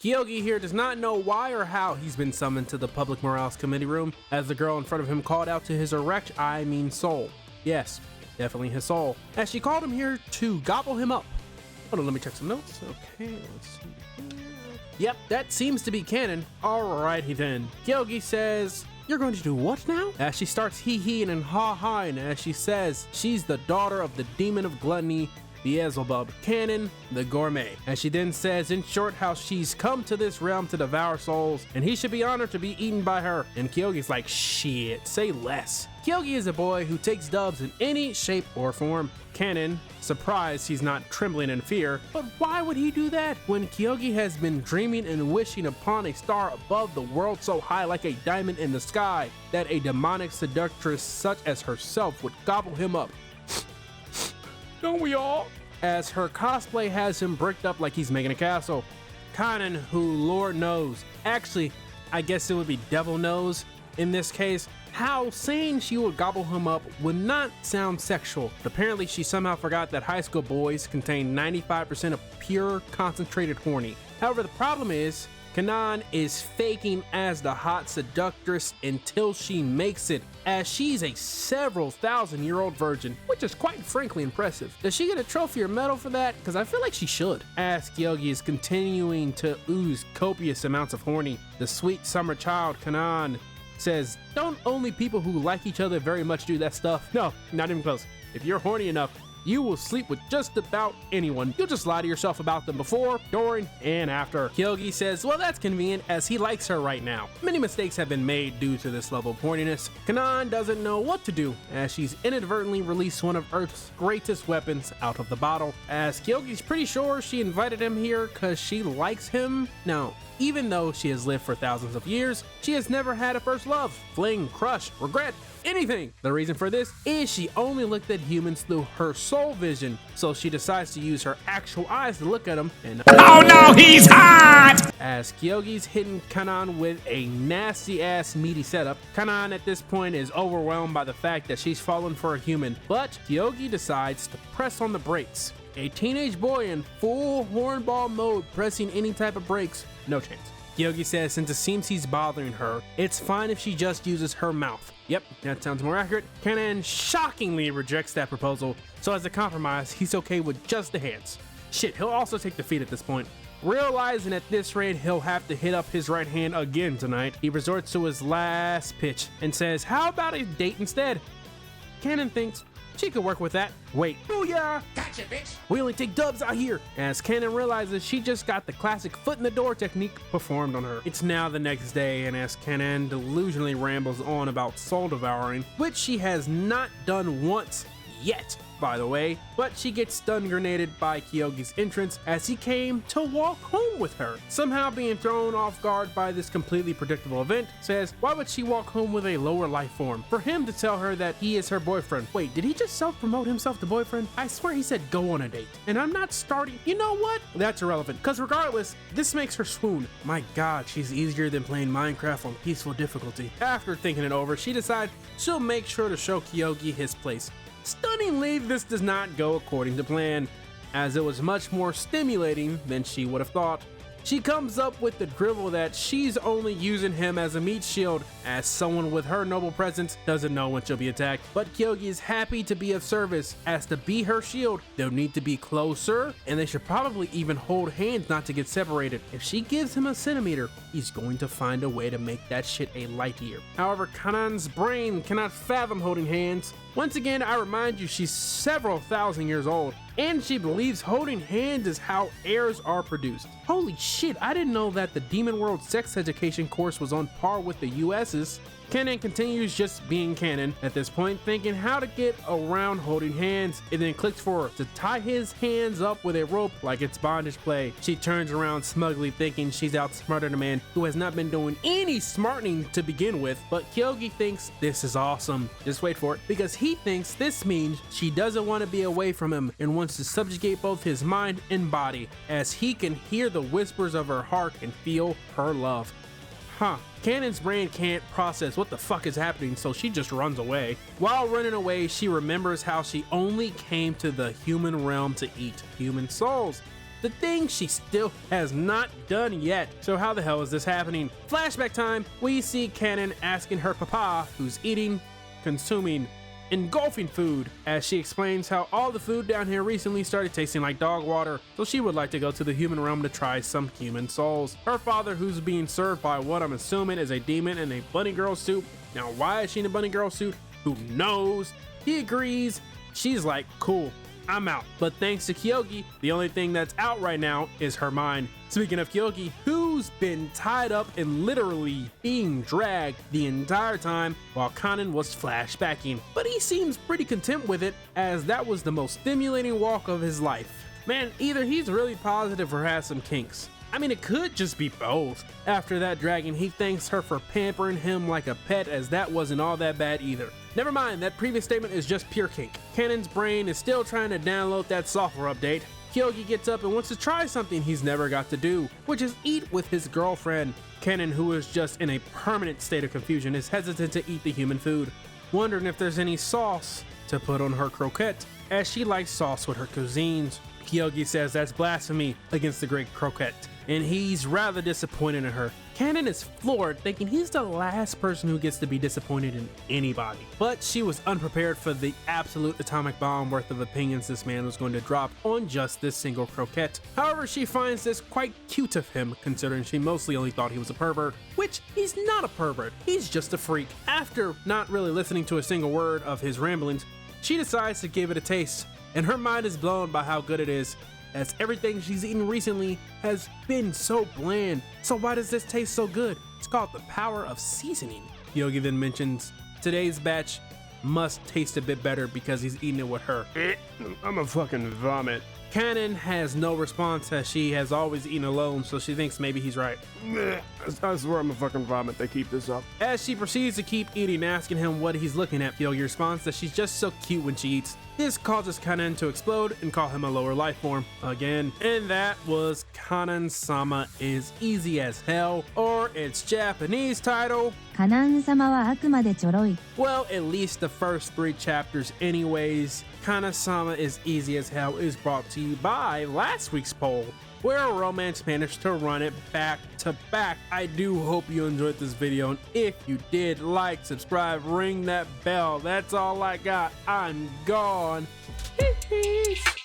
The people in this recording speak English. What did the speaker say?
Kyogi here does not know why or how he's been summoned to the Public Morales Committee room, as the girl in front of him called out to his erect, soul. Yes, definitely his soul, as she called him here to gobble him up. Hold on, let me check some notes. Okay, let's see. Yep, that seems to be canon. Alrighty then. Kyogi says, "You're going to do what now?" As she starts hee-heeing and ha-haing as she says she's the daughter of the demon of gluttony, Beelzebub, Canon, the gourmet. As she then says in short how she's come to this realm to devour souls and he should be honored to be eaten by her. And Kyogi's like, shit, say less. Kyogi is a boy who takes dubs in any shape or form. Canon, surprised he's not trembling in fear, but why would he do that when Kyogi has been dreaming and wishing upon a star above the world so high like a diamond in the sky that a demonic seductress such as herself would gobble him up? Don't we all? As her cosplay has him bricked up like he's making a castle. Kanan, who Lord knows, actually, I guess it would be devil knows in this case, how saying she would gobble him up would not sound sexual. But apparently she somehow forgot that high school boys contain 95% of pure concentrated horny. However, the problem is, Kanan is faking as the hot seductress until she makes it, as she's a several thousand-year-old virgin, which is quite frankly impressive. Does she get a trophy or medal for that? Because I feel like she should. As Kyogi is continuing to ooze copious amounts of horny, the sweet summer child Kanan says, "Don't only people who like each other very much do that stuff? No, not even close. If you're horny enough, you will sleep with just about anyone. You'll just lie to yourself about them before, during, and after." Kyogi says, well, that's convenient as he likes her right now. Many mistakes have been made due to this level of horniness. Kanan doesn't know what to do as she's inadvertently released one of Earth's greatest weapons out of the bottle. As Kyogi's pretty sure she invited him here because she likes him. Now, even though she has lived for thousands of years, she has never had a first love, fling, crush, regret, anything. The reason for this is she only looked at humans through her soul vision, so she decides to use her actual eyes to look at them and oh no, he's hot! As Kyogi's hitting Kanan with a nasty ass meaty setup, Kanan at this point is overwhelmed by the fact that she's fallen for a human, but Kyogi decides to press on the brakes. A teenage boy in full hornball mode pressing any type of brakes, no chance. Kyogi says since it seems he's bothering her, it's fine if she just uses her mouth. Yep, that sounds more accurate. Kanan shockingly rejects that proposal, so as a compromise, he's okay with just the hands. Shit, he'll also take the feet at this point. Realizing at this rate he'll have to hit up his right hand again tonight, he resorts to his last pitch and says, how about a date instead? Kanan thinks she could work with that. Wait, booyah! Gotcha, bitch! We only take dubs out here! As Kanan realizes she just got the classic foot in the door technique performed on her. It's now the next day, and as Kanan delusionally rambles on about soul devouring, which she has not done once yet, by the way, but she gets stun grenaded by Kyogi's entrance as he came to walk home with her. Somehow being thrown off guard by this completely predictable event, says, why would she walk home with a lower life form? For him to tell her that he is her boyfriend. Wait, did he just self-promote himself to boyfriend? I swear he said go on a date. And I'm not starting, you know what? That's irrelevant, because regardless, this makes her swoon. My god, she's easier than playing Minecraft on peaceful difficulty. After thinking it over, she decides she'll make sure to show Kyogi his place. Stunningly, this does not go according to plan, as it was much more stimulating than she would have thought. She comes up with the drivel that she's only using him as a meat shield, as someone with her noble presence doesn't know when she'll be attacked. But Kyogi is happy to be of service, as to be her shield, they'll need to be closer, and they should probably even hold hands not to get separated. If she gives him a centimeter, he's going to find a way to make that shit a light year. However, Kanan's brain cannot fathom holding hands. Once again, I remind you she's several thousand years old, and she believes holding hands is how heirs are produced. Holy shit, I didn't know that the Demon World sex education course was on par with the US's. Kanan continues just being Kanan at this point, thinking how to get around holding hands. It then clicks for her to tie his hands up with a rope like it's bondage play. She turns around smugly thinking she's outsmarted a man who has not been doing any smartening to begin with, but Kyogi thinks this is awesome. Just wait for it, because he thinks this means she doesn't want to be away from him and wants to subjugate both his mind and body, as he can hear the whispers of her heart and feel her love. Kanan's brain can't process what the fuck is happening, so she just runs away. While running away, she remembers how she only came to the human realm to eat human souls. the thing she still has not done yet. So how the hell is this happening? Flashback time, we see Kanon asking her papa, who's eating, consuming, engulfing food, as she explains how all the food down here recently started tasting like dog water, so she would like to go to the human realm to try some human souls. Her father, who's being served by what I'm assuming is a demon in a bunny girl suit. Now why is she in a bunny girl suit? Who knows? He agrees. She's like, cool, I'm out. But thanks to Kyogi, the only thing that's out right now is her mind. Speaking of Kyogi, who's been tied up and literally being dragged the entire time while Kanon was flashbacking. But he seems pretty content with it, as that was the most stimulating walk of his life. Man, either he's really positive or has some kinks. I mean, it could just be both. After that dragging, he thanks her for pampering him like a pet, as that wasn't all that bad either. Never mind, that previous statement is just pure kink. Kanon's brain is still trying to download that software update. Kyogi gets up and wants to try something he's never got to do, which is eat with his girlfriend. Kanon, who is just in a permanent state of confusion, is hesitant to eat the human food, wondering if there's any sauce to put on her croquette, as she likes sauce with her cuisines. Kyogi says that's blasphemy against the great croquette, and he's rather disappointed in her. Kanon is floored, thinking he's the last person who gets to be disappointed in anybody. But she was unprepared for the absolute atomic bomb worth of opinions this man was going to drop on just this single croquette. However, she finds this quite cute of him, considering she mostly only thought he was a pervert, which he's not a pervert, he's just a freak. After not really listening to a single word of his ramblings, she decides to give it a taste, and her mind is blown by how good it is, as everything she's eaten recently has been so bland. So why does this taste so good? It's called the power of seasoning. Yogi then mentions today's batch must taste a bit better because he's eating it with her. I'm a fucking vomit. Kanon has no response, as she has always eaten alone, so she thinks maybe he's right. I swear I'm a fucking vomit, they keep this up. As she proceeds to keep eating, asking him what he's looking at, Yogi responds that she's just so cute when she eats. This causes Kanon to explode and call him a lower life form again. And that was Kanon-sama is Easy as Hell, or its Japanese title, カナン様はあくまでちょろい。 well, at least the first 3 chapters anyways. Kana-sama is Easy as Hell is brought to you by last week's poll, where Romance managed to run it back to back. I do hope you enjoyed this video, and if you did, like, subscribe, ring that bell. That's all I got. I'm gone. Peace.